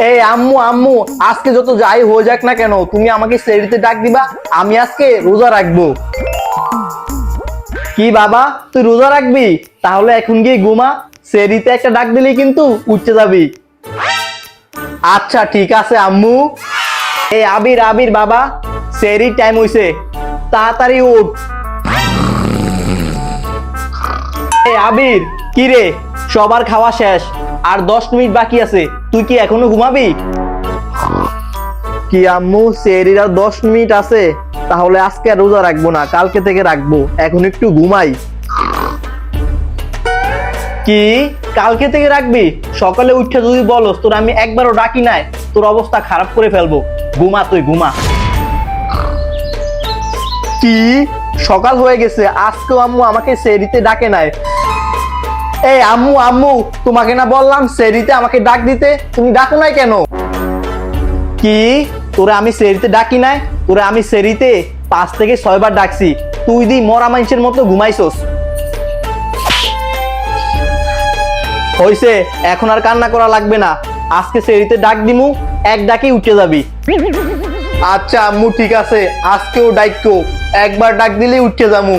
এই আম্মু আম্মু, আজকে যত যাই হয়ে যাক না কেন, তুমি আমাকে সেহরিতে ডাক দিবা। আমি আজকে রোজা রাখবো। কি বাবা, তুই রোজা রাখবি? তাহলে এখন গিয়ে ঘুমা। সেহরিতে একটা ডাক দিলেই কিন্তু উঠতে যাবি। আচ্ছা ঠিক আছে আম্মু। এই আবির আবির বাবা, সেহরির টাইম হইছে, তাড়াতাড়ি উঠ। এই আবির, কি রে, সবার খাওয়া শেষ, আর 10 মিনিট বাকি আছে, তুই কি এখনো ঘুমাবি? কি আম্মু, সেহরির আর 10 মিনিট আছে? তাহলে আজকে আর রোজা রাখবো না, কালকে থেকে রাখবো। এখন একটু ঘুমাই। কি, কালকে থেকে রাখবি? সকালে উঠে যদি বলস তোর আমি একবারও ডাকি নাই, তোর অবস্থা খারাপ করে ফেলবো। ঘুমা, তুই ঘুমা। কি, সকাল হয়ে গেছে, আজকেও আম্মু আমাকে সেহরিতে ডাকে নাই। এই আম্মু আম্মু, তোমাকে না বললাম সেহরিতে আমাকে ডাক দিতে, তুমি ডাকো নাই কেন? কি, তোরে আমি সেহরিতে ডাকি নাই? তোরে আমি সেহরিতে 5 থেকে 6 বার ডাকছি, তুই দি মরা মানুষের মতো ঘুমাইছস। হইছে, এখন আর কান্না করা লাগবে না। আজকে সেহরিতে ডাক দিমু, এক ডাকেই উঠে যাবি। আচ্ছা আম্মু ঠিক আছে, আজকেও ডাইকো, একবার ডাক দিলেই উঠে যামু।